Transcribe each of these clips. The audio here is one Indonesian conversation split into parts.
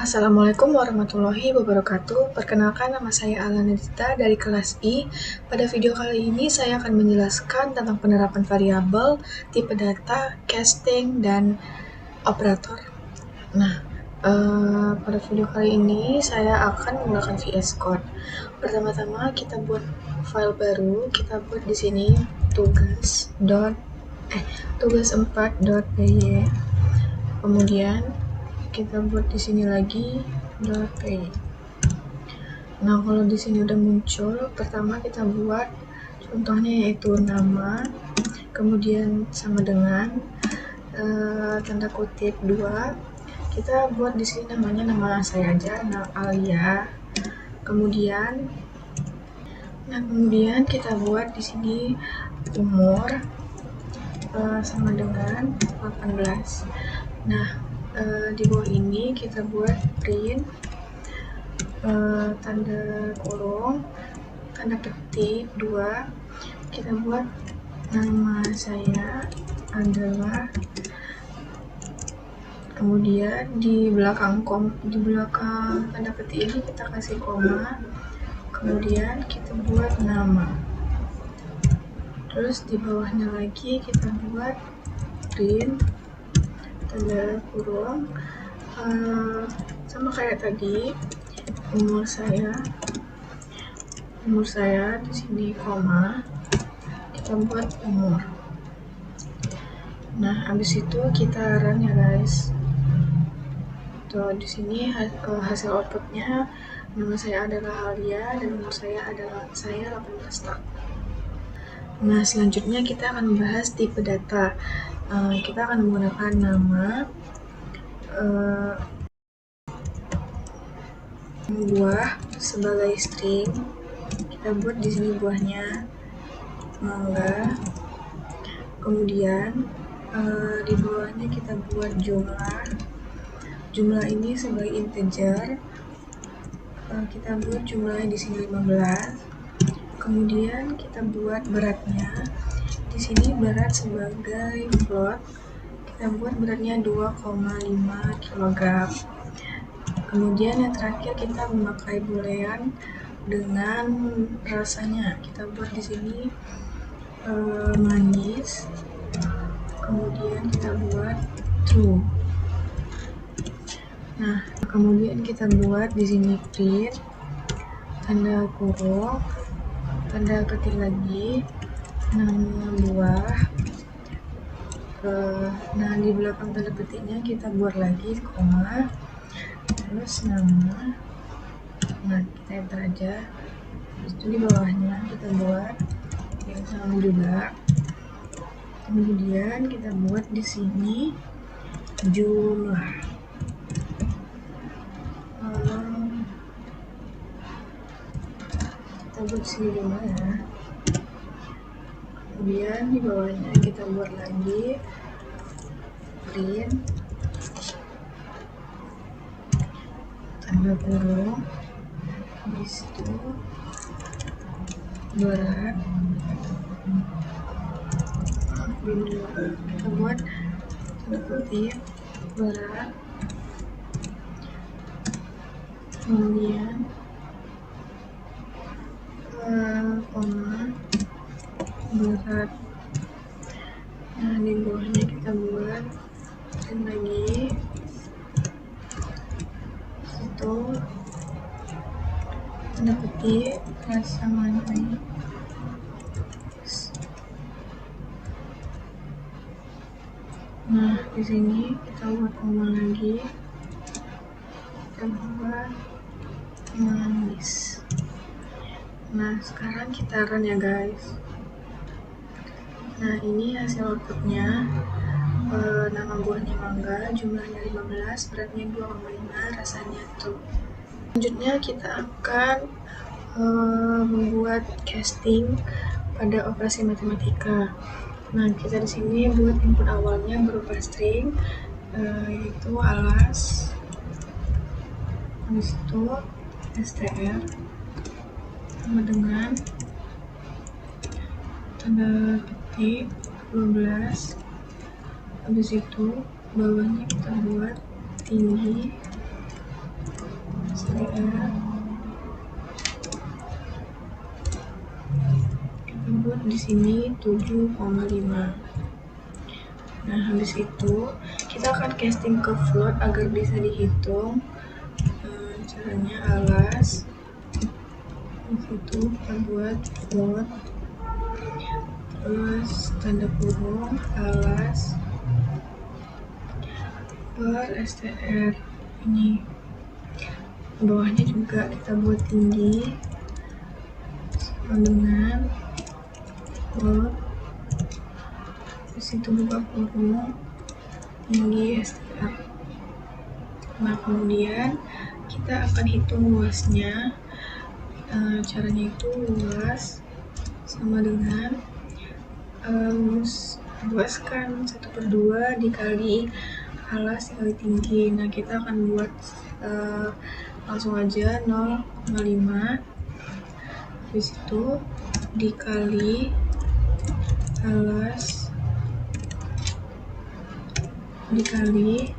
Assalamualaikum warahmatullahi wabarakatuh. Perkenalkan, nama saya Alana Dita dari kelas I. Pada video kali ini saya akan menjelaskan tentang penerapan variabel, tipe data, casting, dan operator. Nah, pada video kali ini saya akan menggunakan VS Code. Pertama-tama kita buat file baru. Kita buat di sini tugas4.py. Kemudian kita buat di sini lagi .py. Nah, kalau di sini udah muncul, pertama kita buat contohnya yaitu nama, kemudian sama dengan tanda kutip 2. Kita buat di sini namanya nama saya aja, Alia. Kemudian kita buat di sini umur sama dengan 18. Nah, di bawah ini kita buat print tanda kurung, tanda petik 2. Kita buat nama saya adalah, kemudian di belakang tanda petik ini kita kasih koma, kemudian kita buat nama. Terus di bawahnya lagi kita buat print tanda kurung, sama kayak tadi, umur saya di sini koma, kita buat umur. Nah, habis itu kita run ya guys. Tuh, di sini hasil outputnya, nama saya adalah Alia dan umur saya adalah 18 tahun. Nah, selanjutnya kita akan membahas tipe data. Kita akan menggunakan nama, buah sebagai string. Kita buat di sini buahnya mangga. Kemudian di bawahnya kita buat jumlah ini sebagai integer. Kita buat jumlahnya di sini 15. Kemudian kita buat beratnya. Di sini berat sebagai float. Kita buat beratnya 2,5 kg. Kemudian yang terakhir kita memakai boolean dengan rasanya. Kita buat di sini manis. Kemudian kita buat true. Nah, kemudian kita buat di sini print tanda kurung, tanda ketik lagi, nama buah. Nah, di belakang tanda ketiknya kita buat lagi koma, terus nama. Nah, kita enter aja. Terus di bawahnya kita buat yang sama juga. Kemudian kita buat di sini jumlah. Kita buat sini jumlah ya. Kemudian di bawahnya kita buat lagi print tanda kurung, habis itu berat. Kita buat tanda kutip berat, kemudian koma, berat. Nah, di bawahnya kita buat dan lagi itu tanda petik rasa manis. Nah, di sini kita buat koma lagi, kita buat manis. Nah, sekarang kita run ya guys. Nah, ini hasil outputnya. Nama buahnya mangga, jumlahnya 15, beratnya 2,5, rasanya tuh. Selanjutnya kita akan membuat casting pada operasi matematika. Nah, kita di sini buat input awalnya berupa string, yaitu alas, habis itu str sama dengan tanda petik 12. Habis itu bawahnya kita buat tinggi, STR kita buat di sini 7,5. Nah, habis itu kita akan casting ke float agar bisa dihitung. Caranya alas, di situ kita buat float, terus tanda kurung alas per STR. Ini bawahnya juga kita buat tinggi sama dengan float, di situ buka kurung tinggi STR. Nah, kemudian kita akan hitung luasnya. Caranya itu luas sama dengan luaskan 1/2 dikali alas dikali tinggi. Nah, kita akan buat langsung aja 0,5, habis itu dikali alas dikali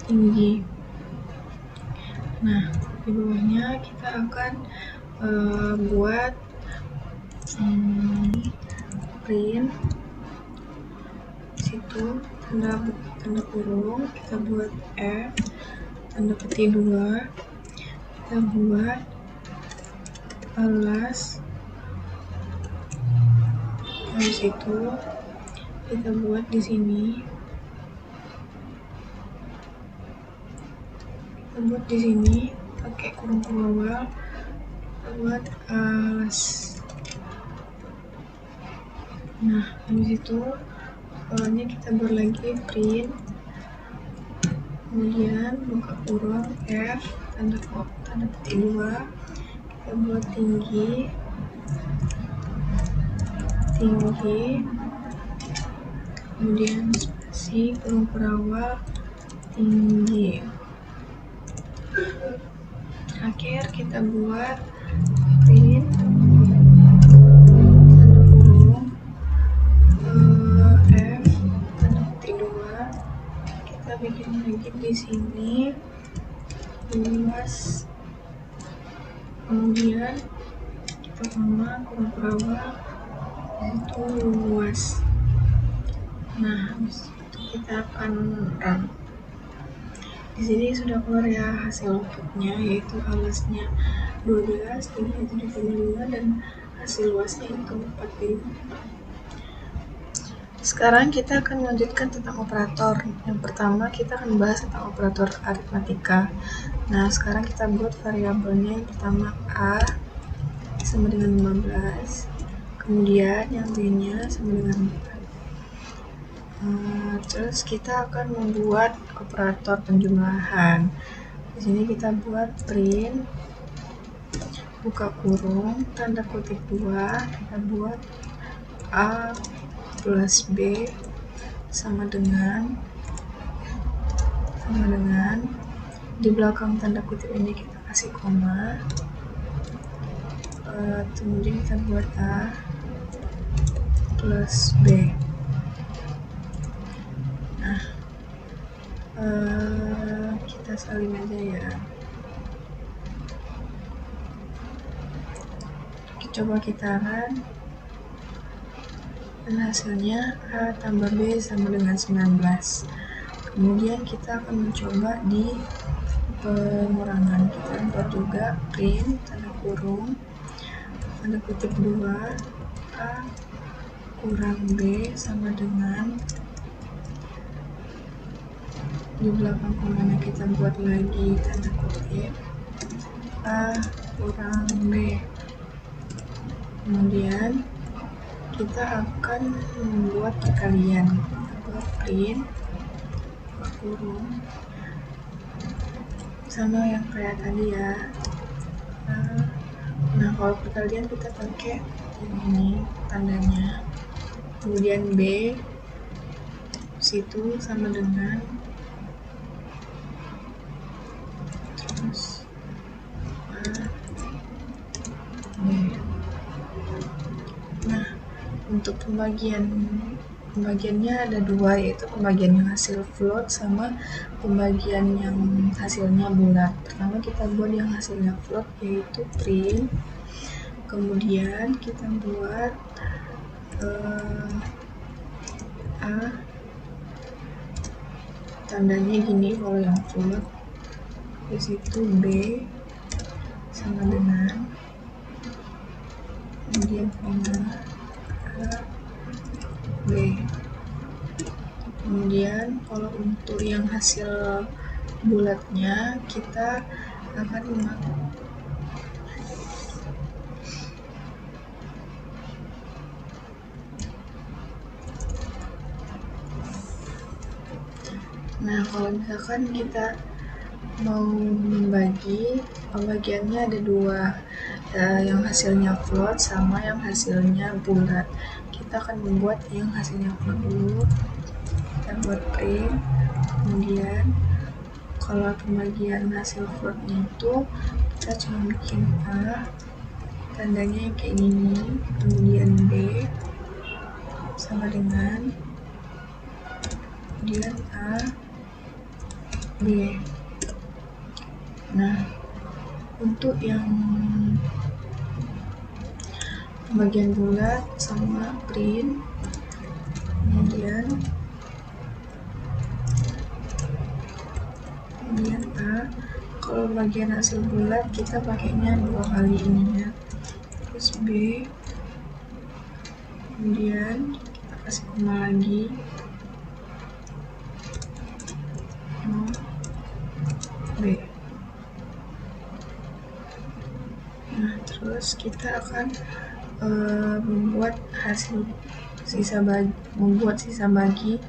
tinggi. Nah, di bawahnya kita akan buat print, situ tanda kurung, kita buat F, tanda petik 2, kita buat alas, habis itu kita buat di sini, pakai kurung awal, kita buat alas. Nah, habis itu bawahnya kita buat lagi print, kemudian buka kurung F, tanda petik 2, kita buat tinggi, kemudian spasi kurung awal tinggi. Terakhir kita buat print, tanda kurung F, tanda petik 2, kita bikin lagi di sini luas, kemudian kita koma kurung awal itu luas. Nah, habis itu kita akan run. Di sini sudah keluar ya hasil outputnya, yaitu alasnya 12, tingginya 7,5, dan hasil luasnya itu 45. Sekarang kita akan melanjutkan tentang operator. Yang pertama kita akan bahas tentang operator aritmatika. Nah, sekarang kita buat variabelnya. Yang pertama A sama dengan 15, kemudian yang B-nya sama dengan 4. Terus kita akan membuat operator penjumlahan. Di sini kita buat print, buka kurung, tanda kutip 2, kita buat A plus B sama dengan di belakang tanda kutip ini kita kasih koma, kemudian kita buat A plus B. Nah, kita salin aja ya. Coba kita run, dan hasilnya A tambah B sama dengan 19. Kemudian kita akan mencoba di pengurangan. Kita buat juga print, tanda kurung, tanda kutip 2, A kurang B sama dengan, di belakang komanya kita buat lagi tanda kutip A kurang B. Kemudian kita akan membuat perkalian. Kita buat print, kurung, sama yang kayak tadi ya. Nah, kalau perkalian kita pakai ini tandanya, kemudian B situ sama dengan, terus A, B. Nah, untuk pembagian pembagiannya ada dua, yaitu pembagian yang hasil float sama pembagian yang hasilnya bulat. Pertama kita buat yang hasilnya float, yaitu print. Kemudian kita buat A, tandanya gini kalau yang float, di situ B sama dengan, kemudian koma A, B. Kemudian kalau untuk yang hasil bulatnya kita akan nah, kalau misalkan kita mau membagi, pembagiannya ada dua, yang hasilnya float sama yang hasilnya bulat. Kita akan membuat yang hasilnya float dulu. Kita buat print, kemudian kalau pembagian hasil floatnya itu kita cuma bikin A, tandanya kayak gini, kemudian B sama dengan, kemudian A, B. Nah, untuk yang pembagian bulat sama print, kemudian A. Kalau bagian hasil bulat kita pakainya 2 kali ininya, terus B, kemudian kita kasih koma lagi, B. Nah, terus kita akan membuat sisa bagi.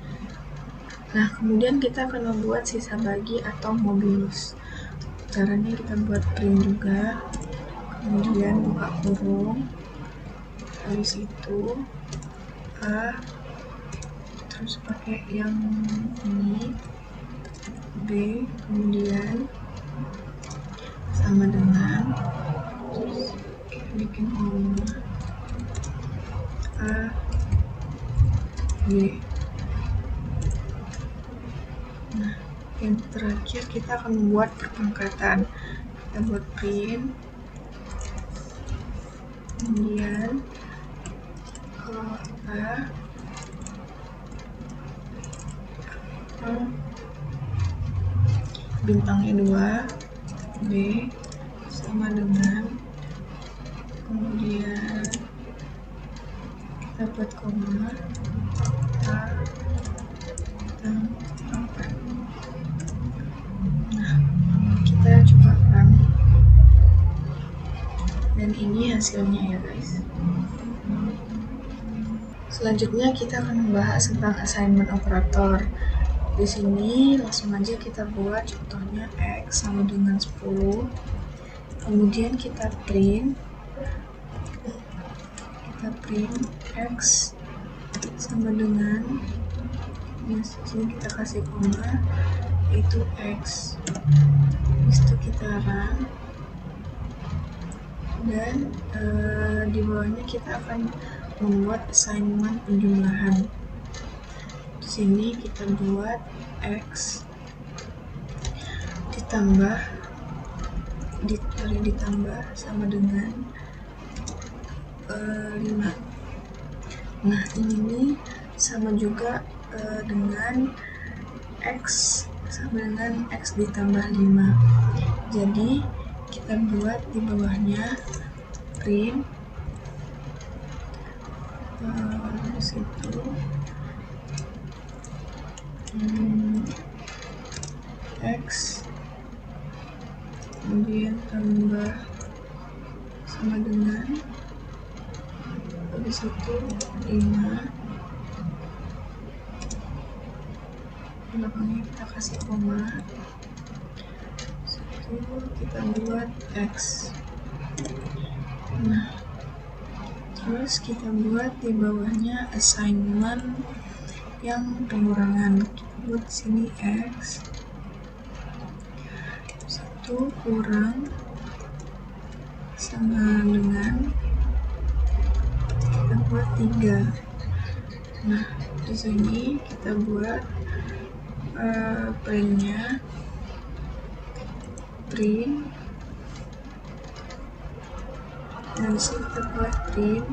Nah, kemudian kita akan membuat sisa bagi atau modulus. Caranya kita buat print juga, kemudian buka kurung, habis itu A, terus pakai yang ini B, kemudian sama dengan, terus bikin koma A, B. Nah, yang terakhir kita akan membuat perpangkatan. Kita buat print, kemudian A, bintangnya 2, B sama dengan, kemudian kita buat koma A, bintang 4. Nah, kita coba run, dan ini hasilnya ya guys. Selanjutnya kita akan membahas tentang assignment operator. Di sini langsung aja kita buat contohnya X sama dengan 10. Kemudian kita print X sama dengan, di sini kita kasih koma, yaitu X. Habis itu kita run, dan di bawahnya kita akan membuat assignment penjumlahan. Di sini kita buat X ditambah sama dengan 5. Nah, ini sama juga dengan X sama dengan X ditambah 5. Jadi kita buat di bawahnya print situ X, kemudian tambah sama dengan, habis itu 5, belakangnya kita kasih koma, situ kita buat X. Nah, terus kita buat di bawahnya assignment yang pengurangan. Kita buat di sini X, situ kurang sama dengan, kita buat 3. Nah, di di sini kita buat printnya, print, dan sini kita buat print,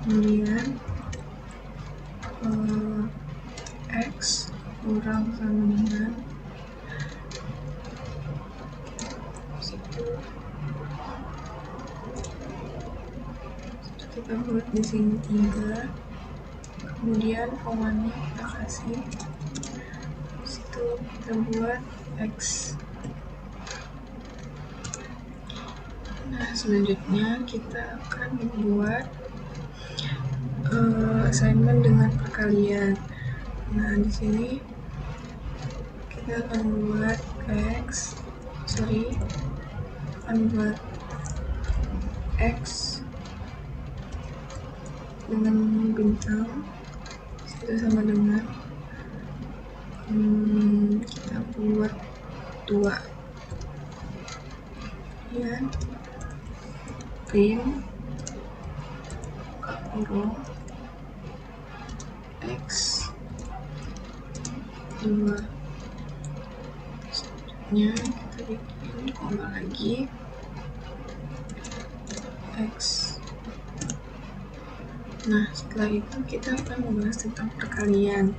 kemudian X kurang sama dengan situ. Kita buat di sini 3, kemudian komanya kita kasih situ, kita buat X. Nah, selanjutnya kita akan membuat assignment dengan perkalian. Nah, di sini kita akan buat X dengan bintang, itu sama dengan kita buat 2, kemudian print kurung X 2. Selanjutnya kita bikin koma lagi X. Nah, setelah itu kita akan membahas tentang perkalian.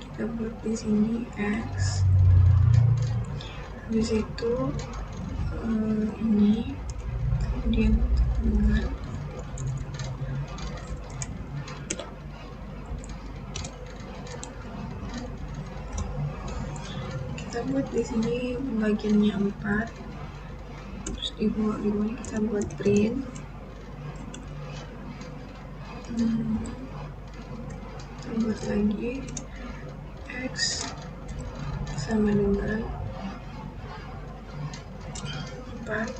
Kita buat di sini X, habis itu ini, kemudian dengan kita buat di sini bagiannya 4, terus di bawah kita buat print, kita buat lagi X sama dengan 4,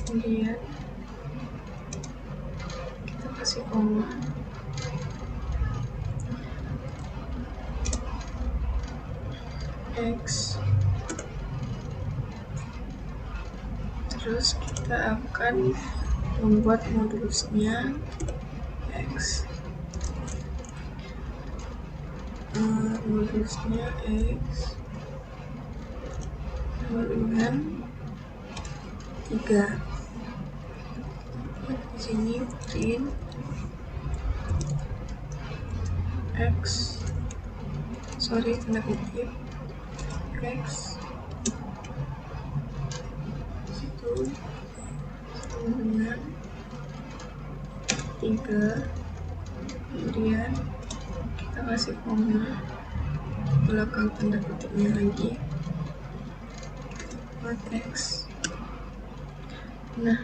kemudian kita kasih koma, X, terus kita akan membuat modulusnya X, modulusnya X sama dengan 3. Di sini print X, tanda kutip X itu sama dengan 3, kemudian kita kasih koma belakang tanda kutipnya lagi buat X. Nah,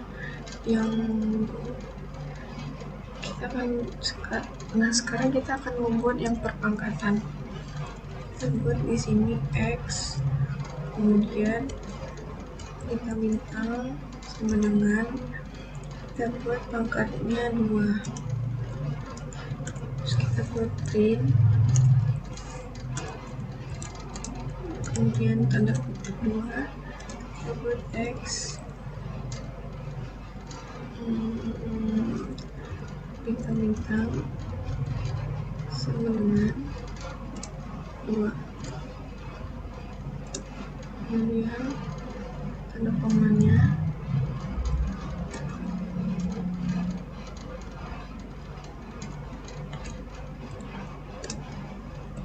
sekarang kita akan membuat yang perpangkatan. Kita buat di sini X, kemudian kita bintang sama dengan, kita buat pangkatnya 2, terus kita buat print, kemudian tanda kutip 2, kita buat X, bintang-bintang sama dengan 2, kemudian tanda komanya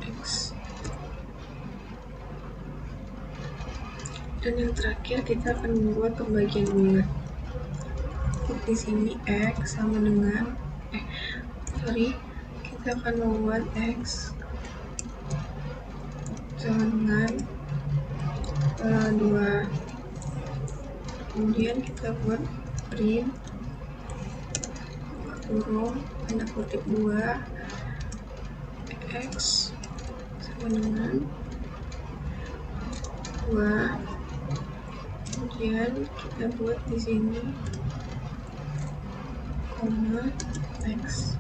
X, dan yang terakhir kita akan membuat pembagian bulat. Di sini X sama dengan kita akan membuat X sama dengan 2, kemudian kita buat print kurung tanda kutip 2, X sama dengan 2, kemudian kita buat di sini koma X.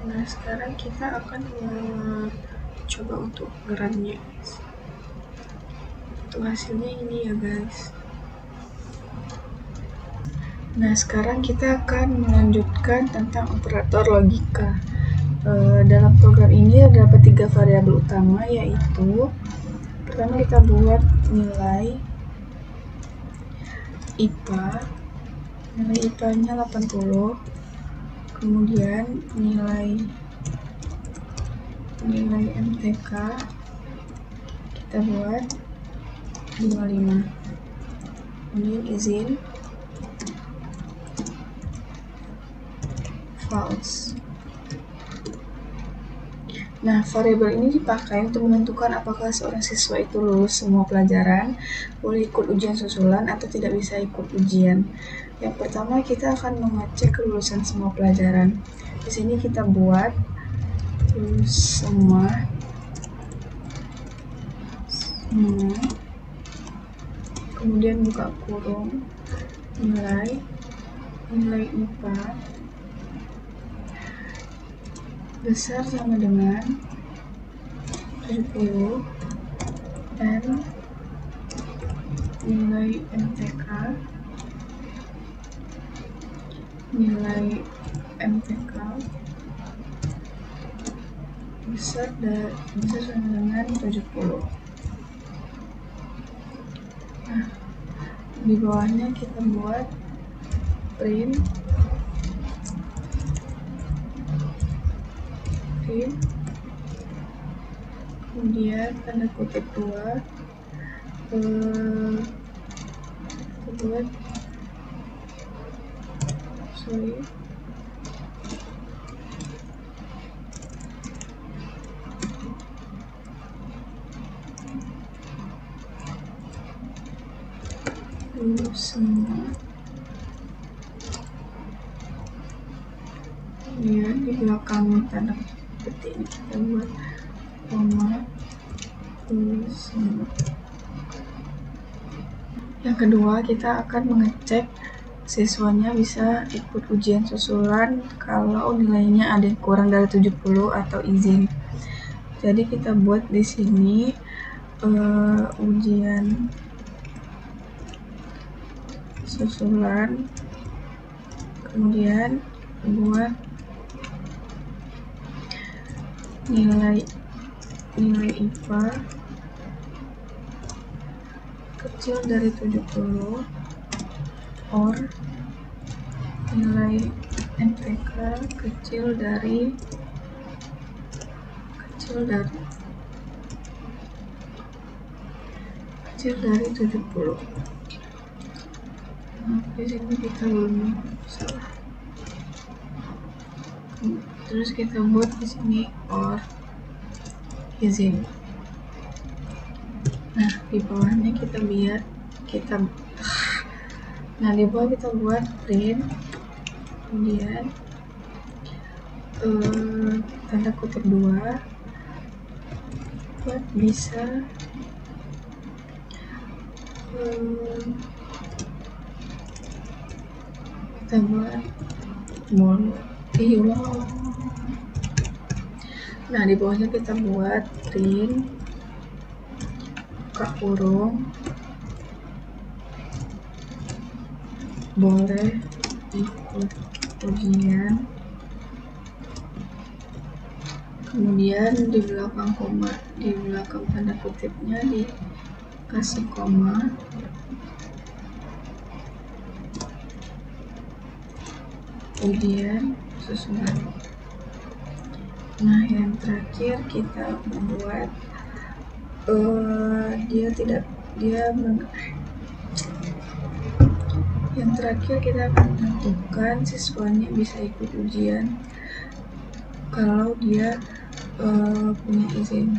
Nah, sekarang kita akan coba untuk geramnya, guys. Untuk hasilnya ini ya, guys. Nah, sekarang kita akan melanjutkan tentang operator logika. Dalam program ini terdapat 3 variabel utama, yaitu pertama kita buat nilai IPA. Nilai IPA-nya 80. Kemudian nilai MTK kita buat 55. Kemudian izin false. Nah, variabel ini dipakai untuk menentukan apakah seorang siswa itu lulus semua pelajaran, boleh ikut ujian susulan, atau tidak bisa ikut ujian. Yang pertama, kita akan mengecek kelulusan semua pelajaran. Di sini kita buat lulus semua, kemudian buka kurung, nilai IPA besar sama dengan 70 dan nilai MTK besar sama dengan 70. Nah, di bawahnya kita buat print kemudian tanda kutip 2 buat semua. Kemudian di belakang tanda petik ini kita buat koma semua. Yang kedua, kita akan mengecek siswanya bisa ikut ujian susulan kalau nilainya ada yang kurang dari 70 atau izin. Jadi kita buat di sini ujian susulan, kemudian buat nilai IPA kecil dari 70 or nilai MTK kecil dari 70. Di sini kita belum salah. Terus kita buat di sini or izin. Nah, di bawahnya di bawah kita buat print, kemudian tanda kutip 2 buat bisa kita buat Nah, di bawahnya kita buat print, buka kurung, boleh ikut ujian, kemudian di belakang tanda kutipnya dikasih koma, ujian susulan. Nah, yang terakhir kita membuat yang terakhir kita akan menentukan siswanya bisa ikut ujian kalau dia punya izin.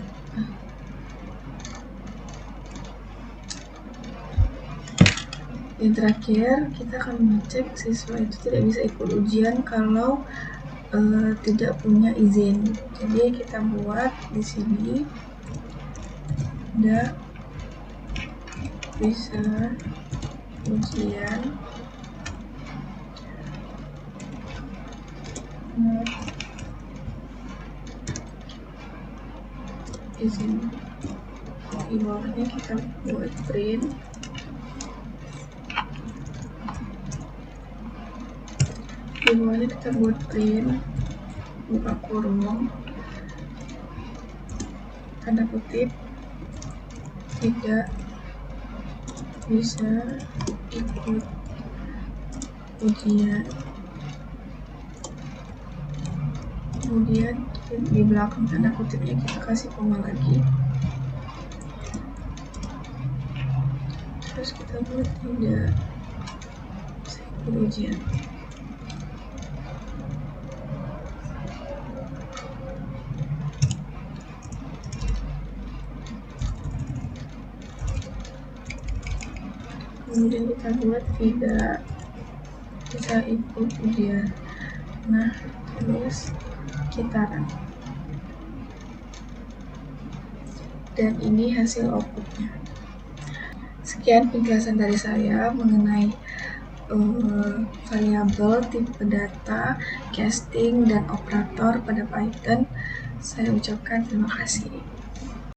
Yang terakhir kita akan mengecek siswa itu tidak bisa ikut ujian kalau tidak punya izin. Jadi kita buat di sini tidak bisa ujian izin. Di bawahnya kita buat print, di bawahnya kita buat print, buka kurung, tanda kutip, tidak bisa ikut ujian. Kemudian di belakang tanda kutipnya kita kasih koma lagi, terus kita buat tidak bisa ikut ujian. Kemudian kita buat tidak bisa ikut ujian. Nah, terus kita run. Dan ini hasil outputnya. Sekian penjelasan dari saya mengenai variabel, tipe data, casting, dan operator pada Python. Saya ucapkan terima kasih.